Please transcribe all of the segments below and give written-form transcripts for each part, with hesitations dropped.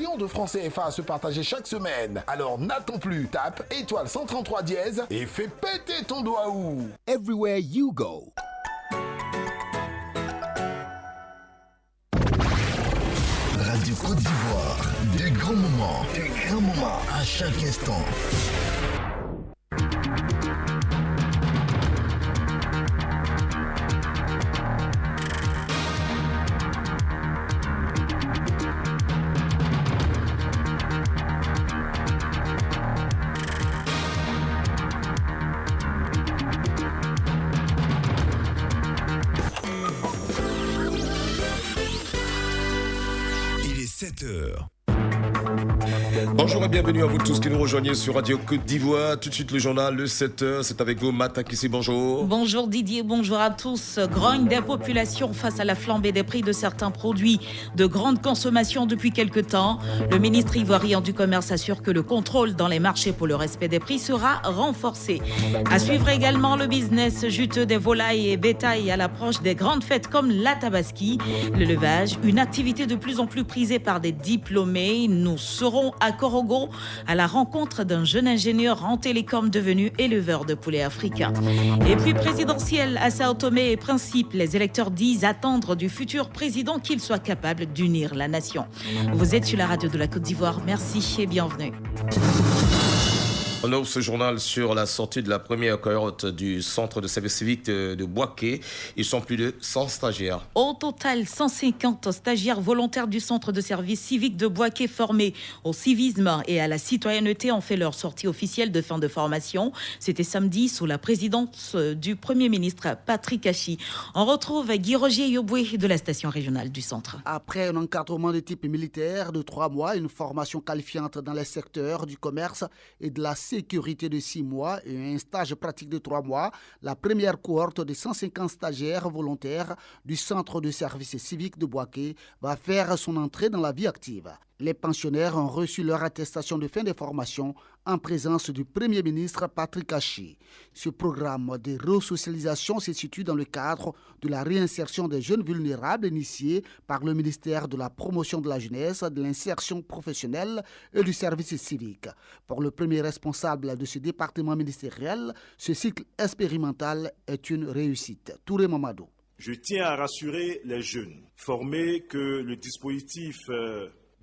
millions de francs CFA à se partager chaque semaine. Alors n'attends plus, tape étoile 133 dièse et fais péter ton doigt où. Everywhere you go. Radio Côte d'Ivoire, des grands moments à chaque instant. Il est 7h. Bonjour et bienvenue à vous tous qui nous rejoignez sur Radio Côte d'Ivoire. Tout de suite le journal, le 7h, c'est avec vous Mata Kissi, bonjour. Bonjour Didier, bonjour à tous. Grogne des populations face à la flambée des prix de certains produits de grande consommation depuis quelque temps. Le ministre ivoirien du Commerce assure que le contrôle dans les marchés pour le respect des prix sera renforcé. À suivre également le business juteux des volailles et bétail à l'approche des grandes fêtes comme la Tabaski. L'élevage, une activité de plus en plus prisée par des diplômés. Nous serons à Korogo à la rencontre d'un jeune ingénieur en télécom devenu éleveur de poulets africains. Et puis présidentiel à Sao Tomé et Principe, les électeurs disent attendre du futur président qu'il soit capable d'unir la nation. Vous êtes sur la radio de la Côte d'Ivoire, merci et bienvenue. On ouvre ce journal sur la sortie de la première cohorte du centre de service civique de Boaké. Ils sont plus de 100 stagiaires. Au total, 150 stagiaires volontaires du centre de service civique de Boaké formés au civisme et à la citoyenneté ont fait leur sortie officielle de fin de formation. C'était samedi sous la présidence du Premier ministre Patrick Achi. On retrouve Guy-Roger Yoboué de la station régionale du centre. Après un encadrement de type militaire de 3 mois, une formation qualifiante dans les secteurs du commerce et de la sécurité de 6 mois et un stage pratique de 3 mois, la première cohorte de 150 stagiaires volontaires du centre de service civique de Boaké va faire son entrée dans la vie active. Les pensionnaires ont reçu leur attestation de fin de formation en présence du Premier ministre Patrick Achi. Ce programme de resocialisation se situe dans le cadre de la réinsertion des jeunes vulnérables initié par le ministère de la Promotion de la Jeunesse, de l'Insertion professionnelle et du service civique. Pour le premier responsable de ce département ministériel, ce cycle expérimental est une réussite. Touré Mamadou. Je tiens à rassurer les jeunes formés que le dispositif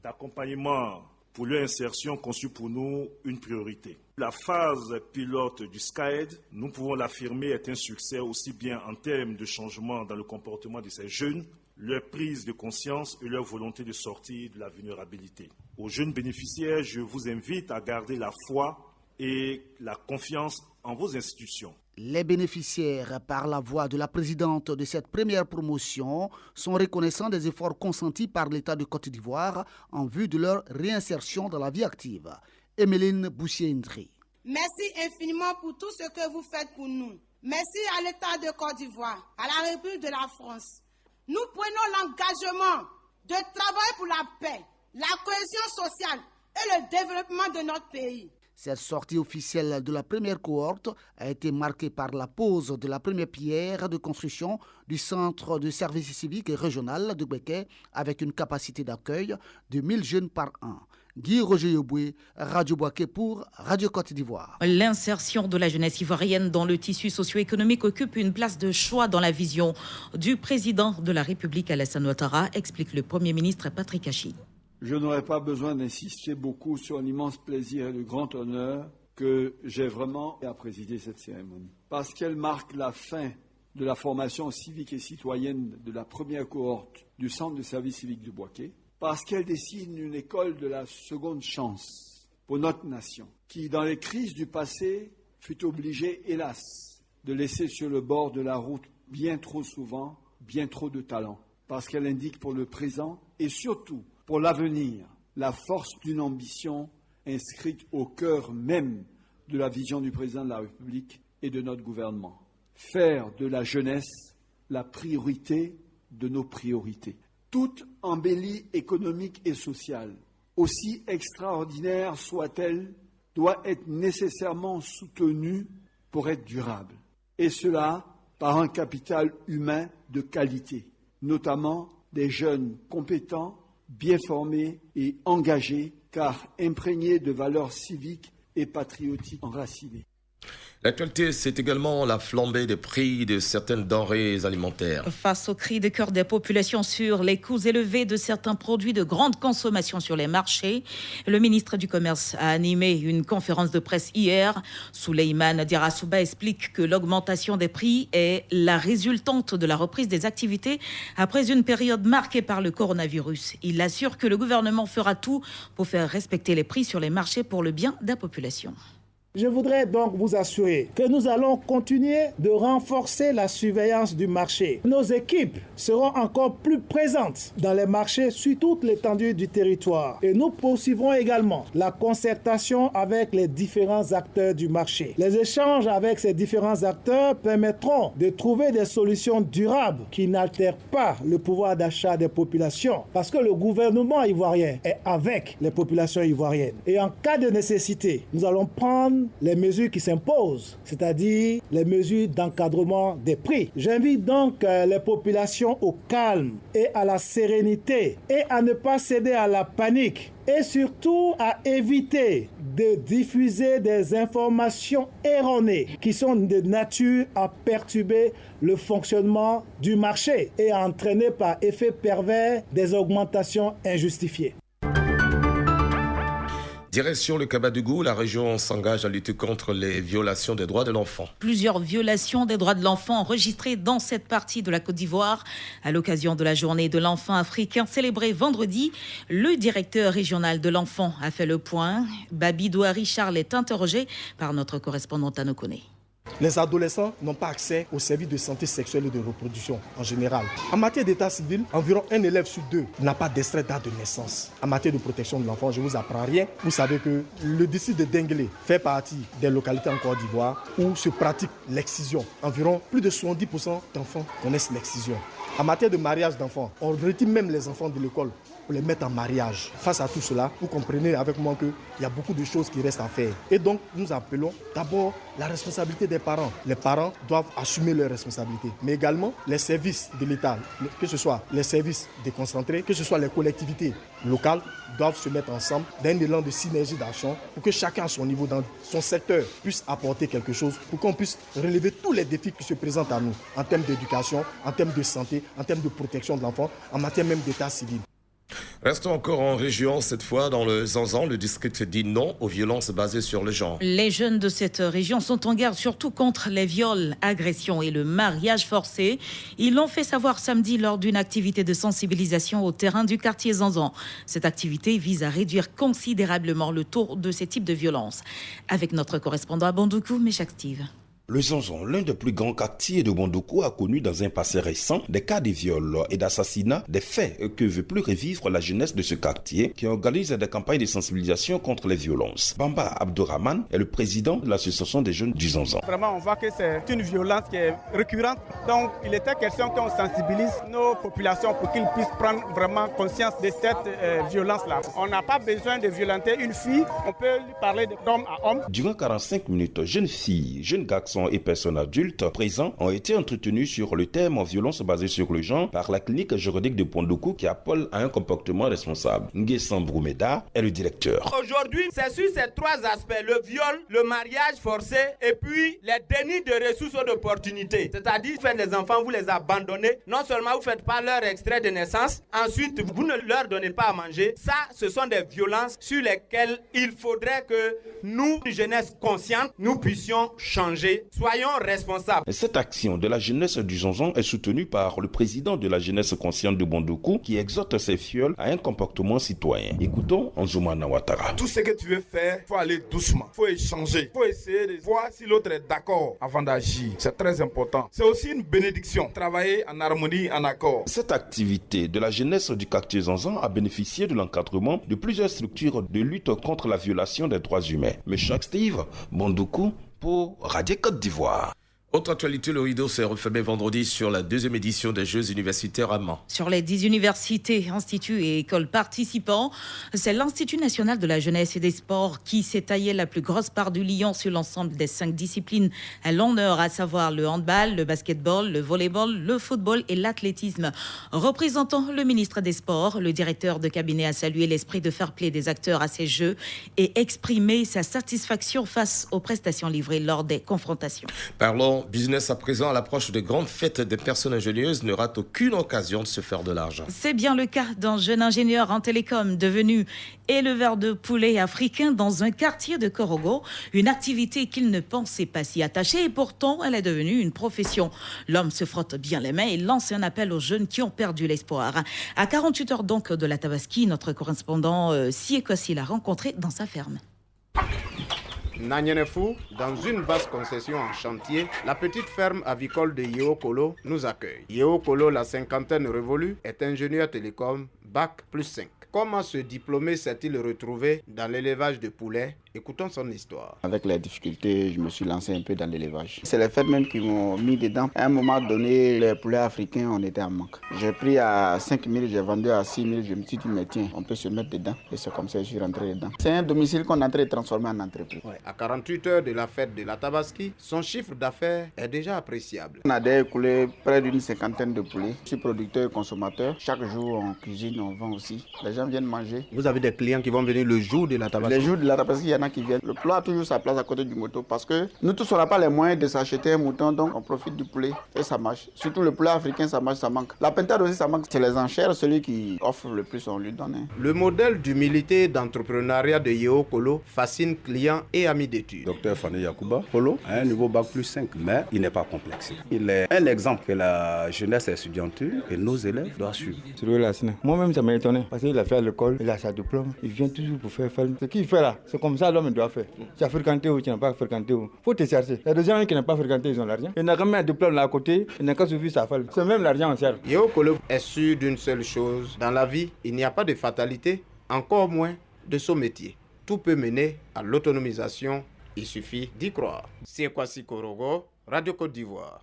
d'accompagnement pour leur insertion conçu pour nous une priorité. La phase pilote du SCAED, nous pouvons l'affirmer, est un succès aussi bien en termes de changement dans le comportement de ces jeunes, leur prise de conscience et leur volonté de sortir de la vulnérabilité. Aux jeunes bénéficiaires, je vous invite à garder la foi et la confiance en vos institutions. Les bénéficiaires, par la voix de la présidente de cette première promotion, sont reconnaissants des efforts consentis par l'État de Côte d'Ivoire en vue de leur réinsertion dans la vie active. Emeline Boussier-Indri. Merci infiniment pour tout ce que vous faites pour nous. Merci à l'État de Côte d'Ivoire, à la République de la France. Nous prenons l'engagement de travailler pour la paix, la cohésion sociale et le développement de notre pays. Cette sortie officielle de la première cohorte a été marquée par la pose de la première pierre de construction du centre de service civique régional de Boaké avec une capacité d'accueil de 1000 jeunes par an. Guy-Roger Yoboué, Radio Boaké pour Radio Côte d'Ivoire. L'insertion de la jeunesse ivoirienne dans le tissu socio-économique occupe une place de choix dans la vision du président de la République Alassane Ouattara, explique le Premier ministre Patrick Achi. Je n'aurai pas besoin d'insister beaucoup sur l'immense plaisir et le grand honneur que j'ai vraiment à présider cette cérémonie. Parce qu'elle marque la fin de la formation civique et citoyenne de la première cohorte du centre de service civique de Boaké. Parce qu'elle dessine une école de la seconde chance pour notre nation, qui, dans les crises du passé, fut obligée, hélas, de laisser sur le bord de la route bien trop souvent, bien trop de talents. Parce qu'elle indique pour le présent et surtout pour l'avenir, la force d'une ambition inscrite au cœur même de la vision du président de la République et de notre gouvernement. Faire de la jeunesse la priorité de nos priorités. Toute embellie économique et sociale, aussi extraordinaire soit-elle, doit être nécessairement soutenue pour être durable. Et cela par un capital humain de qualité, notamment des jeunes compétents, bien formés et engagés, car imprégnés de valeurs civiques et patriotiques enracinées. L'actualité, c'est également la flambée des prix de certaines denrées alimentaires. Face au cri de cœur des populations sur les coûts élevés de certains produits de grande consommation sur les marchés, le ministre du Commerce a animé une conférence de presse hier. Souleymane Dirasouba explique que l'augmentation des prix est la résultante de la reprise des activités après une période marquée par le coronavirus. Il assure que le gouvernement fera tout pour faire respecter les prix sur les marchés pour le bien de la population. Je voudrais donc vous assurer que nous allons continuer de renforcer la surveillance du marché. Nos équipes seront encore plus présentes dans les marchés sur toute l'étendue du territoire. Et nous poursuivrons également la concertation avec les différents acteurs du marché. Les échanges avec ces différents acteurs permettront de trouver des solutions durables qui n'altèrent pas le pouvoir d'achat des populations. Parce que le gouvernement ivoirien est avec les populations ivoiriennes. Et en cas de nécessité, nous allons prendre les mesures qui s'imposent, c'est-à-dire les mesures d'encadrement des prix. J'invite donc les populations au calme et à la sérénité et à ne pas céder à la panique et surtout à éviter de diffuser des informations erronées qui sont de nature à perturber le fonctionnement du marché et à entraîner par effet pervers des augmentations injustifiées. Direction le Kabadougou, la région s'engage à lutter contre les violations des droits de l'enfant. Plusieurs violations des droits de l'enfant enregistrées dans cette partie de la Côte d'Ivoire. À l'occasion de la journée de l'enfant africain célébrée vendredi, le directeur régional de l'enfant a fait le point. Babidou Richard est interrogé par notre correspondante Anokone. Les adolescents n'ont pas accès aux services de santé sexuelle et de reproduction en général. En matière d'état civil, environ un élève sur deux n'a pas d'extrait date de naissance. En matière de protection de l'enfant, je ne vous apprends rien. Vous savez que le district de Denguélé fait partie des localités en Côte d'Ivoire où se pratique l'excision. Environ plus de 70% d'enfants connaissent l'excision. En matière de mariage d'enfants, on retire même les enfants de l'école pour les mettre en mariage. Face à tout cela, vous comprenez avec moi qu'il y a beaucoup de choses qui restent à faire. Et donc, nous appelons d'abord la responsabilité des parents. Les parents doivent assumer leurs responsabilités, mais également les services de l'État, que ce soit les services déconcentrés, que ce soit les collectivités locales, doivent se mettre ensemble dans un élan de synergie d'action pour que chacun à son niveau dans son secteur puisse apporter quelque chose, pour qu'on puisse relever tous les défis qui se présentent à nous en termes d'éducation, en termes de santé, en termes de protection de l'enfant, en matière même d'état civil. Restons encore en région, cette fois dans le Zanzan. Le district dit non aux violences basées sur le genre. Les jeunes de cette région sont en garde surtout contre les viols, agressions et le mariage forcé. Ils l'ont fait savoir samedi lors d'une activité de sensibilisation au terrain du quartier Zanzan. Cette activité vise à réduire considérablement le taux de ces types de violences. Avec notre correspondant à Bandoukou, Méchac Steve. Le Zanzan, l'un des plus grands quartiers de Bandoukou, a connu dans un passé récent des cas de viol et d'assassinat, des faits que veut plus revivre la jeunesse de ce quartier qui organise des campagnes de sensibilisation contre les violences. Bamba Abdourahman est le président de l'association des jeunes du Zanzan. Vraiment, on voit que c'est une violence qui est récurrente. Donc, il était question qu'on sensibilise nos populations pour qu'ils puissent prendre vraiment conscience de cette violence-là. On n'a pas besoin de violenter une fille, on peut lui parler d'homme à homme. Durant 45 minutes, jeunes filles, jeunes garçons et personnes adultes présents ont été entretenus sur le thème violence basée sur le genre par la clinique juridique de Bandoukou qui appelle à un comportement responsable. Nguessan Broumeda est le directeur. Aujourd'hui, c'est sur ces trois aspects, le viol, le mariage forcé et puis les dénis de ressources ou d'opportunités. C'est-à-dire, vous faites les enfants, vous les abandonnez. Non seulement vous ne faites pas leur extrait de naissance, ensuite vous ne leur donnez pas à manger. Ça, ce sont des violences sur lesquelles il faudrait que nous, jeunesse consciente, nous puissions changer. Soyons responsables. Cette action de la jeunesse du Zanzan est soutenue par le président de la jeunesse consciente de Bandoukou qui exhorte ses fioles à un comportement citoyen. Écoutons Anzoumana Ouattara. Tout ce que tu veux faire, il faut aller doucement, il faut échanger, il faut essayer de voir si l'autre est d'accord avant d'agir. C'est très important. C'est aussi une bénédiction, travailler en harmonie, en accord. Cette activité de la jeunesse du quartier Zanzan a bénéficié de l'encadrement de plusieurs structures de lutte contre la violation des droits humains. Méchac Steve, Bandoukou, pour Radio Côte d'Ivoire. Autre actualité, le rideau s'est refermé vendredi sur la deuxième édition des Jeux universitaires à Mans. Sur les 10 universités, instituts et écoles participants, c'est l'Institut national de la jeunesse et des sports qui s'est taillé la plus grosse part du lion sur l'ensemble des 5 disciplines à l'honneur, à savoir le handball, le basketball, le volleyball, le football et l'athlétisme. Représentant le ministre des Sports, le directeur de cabinet a salué l'esprit de fair-play des acteurs à ces Jeux et exprimé sa satisfaction face aux prestations livrées lors des confrontations. Parlons business à présent. À l'approche des grandes fêtes, des personnes ingénieuses ne ratent aucune occasion de se faire de l'argent. C'est bien le cas d'un jeune ingénieur en télécom devenu éleveur de poulets africains dans un quartier de Korogo, une activité qu'il ne pensait pas s'y attacher et pourtant elle est devenue une profession. L'homme se frotte bien les mains et lance un appel aux jeunes qui ont perdu l'espoir. À 48 heures donc de la Tabaski, notre correspondant Siekossi l'a rencontré dans sa ferme. Nanyenefou, dans une vaste concession en chantier, la petite ferme avicole de Yeo Kolo nous accueille. Yeo Kolo, la cinquantaine révolue, est ingénieur télécom, bac plus 5. Comment ce diplômé s'est-il retrouvé dans l'élevage de poulets? Écoutons son histoire. Avec les difficultés, je me suis lancé un peu dans l'élevage. C'est les fêtes même qui m'ont mis dedans. À un moment donné, les poulets africains, on était en manque. J'ai pris à 5 000, j'ai vendu à 6 000. Je me suis dit, mais tiens, on peut se mettre dedans. Et c'est comme ça que je suis rentré dedans. C'est un domicile qu'on est en train de transformer en entreprise. Ouais. À 48 heures de la fête de la Tabaski, son chiffre d'affaires est déjà appréciable. On a déjà écoulé près d'une cinquantaine de poulets. Je suis producteur et consommateur. Chaque jour, on cuisine, on vend aussi. Les gens viennent manger. Vous avez des clients qui vont venir le jour de la Tabaski? Le jour de la Tabaski, il y en a qui viennent. Le poulet a toujours sa place à côté du mouton parce que nous tous on n'a pas les moyens de s'acheter un mouton, donc on profite du poulet et ça marche. Surtout le poulet africain, ça marche, ça manque. La pintade aussi, ça manque. C'est les enchères, celui qui offre le plus, on lui donne. Le modèle d'humilité et d'entrepreneuriat de Yeo Kolo fascine clients et amis d'études. Docteur Fane Yakuba Kolo a un niveau bac plus 5, mais il n'est pas complexé. Il est un exemple que la jeunesse étudiantine et nos élèves doivent suivre. Moi-même, ça m'a étonné parce qu'il a fait à l'école, il a sa diplôme, il vient toujours pour faire. Ce qu'il fait là, c'est comme ça l'homme doit faire. Tu as fréquenté ou tu n'as pas fréquenté ou. Faut te chercher. Il y a des gens qui n'ont pas fréquenté, ils ont l'argent. Il n'a quand même un diplôme là à côté, il n'a qu'à suffire sa falle. C'est même l'argent en sert. Yeo Kolo est sûr d'une seule chose. Dans la vie, il n'y a pas de fatalité, encore moins de son métier. Tout peut mener à l'autonomisation, il suffit d'y croire. Siekossi Korogo, Radio Côte d'Ivoire.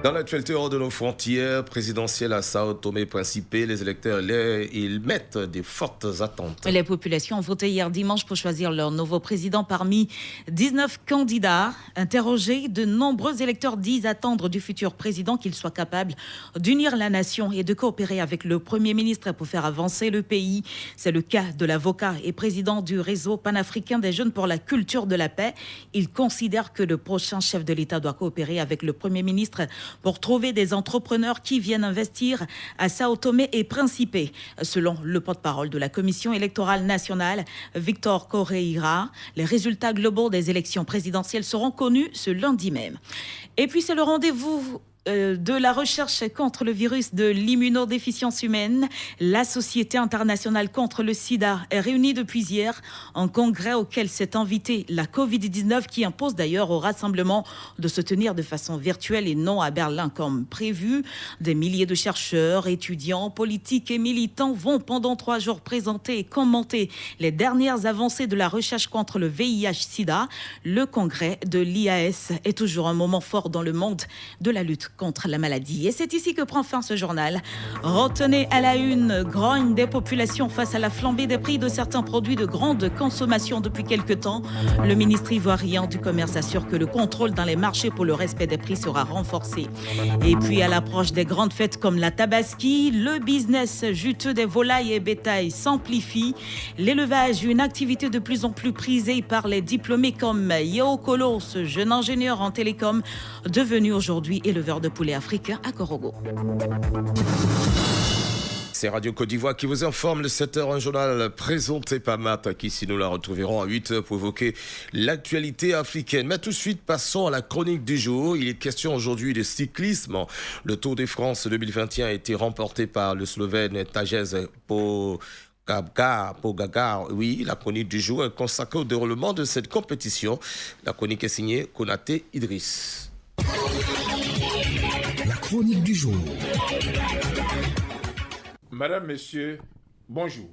Dans l'actualité hors de nos frontières présidentielles à Sao Tomé-Principe, les électeurs ils mettent des fortes attentes. Les populations ont voté hier dimanche pour choisir leur nouveau président. Parmi 19 candidats interrogés, de nombreux électeurs disent attendre du futur président qu'il soit capable d'unir la nation et de coopérer avec le Premier ministre pour faire avancer le pays. C'est le cas de l'avocat et président du réseau panafricain des jeunes pour la culture de la paix. Il considère que le prochain chef de l'État doit coopérer avec le Premier ministre pour trouver des entrepreneurs qui viennent investir à Sao Tomé et Principe. Selon le porte-parole de la Commission électorale nationale, Victor Correira, les résultats globaux des élections présidentielles seront connus ce lundi même. Et puis c'est le rendez-vous de la recherche contre le virus de l'immunodéficience humaine. La Société internationale contre le sida est réunie depuis hier en congrès auquel s'est invitée la Covid-19 qui impose d'ailleurs au rassemblement de se tenir de façon virtuelle et non à Berlin comme prévu. Des milliers de chercheurs, étudiants, politiques et militants vont pendant 3 jours présenter et commenter les dernières avancées de la recherche contre le VIH-Sida. Le congrès de l'IAS est toujours un moment fort dans le monde de la lutte contre la maladie. Et c'est ici que prend fin ce journal. Retenez à la une, grogne des populations face à la flambée des prix de certains produits de grande consommation depuis quelques temps. Le ministre ivoirien du Commerce assure que le contrôle dans les marchés pour le respect des prix sera renforcé. Et puis à l'approche des grandes fêtes comme la Tabaski, le business juteux des volailles et bétail s'amplifie. L'élevage, une activité de plus en plus prisée par les diplômés comme Yeo Kolo, ce jeune ingénieur en télécom, devenu aujourd'hui éleveur de poulets africains à Korogo. C'est Radio Côte d'Ivoire qui vous informe de 7h, un journal présenté par Matt, qui ici nous la retrouverons à 8h pour évoquer l'actualité africaine. Mais tout de suite, passons à la chronique du jour. Il est question aujourd'hui de cyclisme. Le Tour de France 2021 a été remporté par le Slovène Tadej Pogacar. Oui, la chronique du jour est consacrée au déroulement de cette compétition. La chronique est signée Konaté Idriss. La chronique du jour. Madame, Monsieur, bonjour.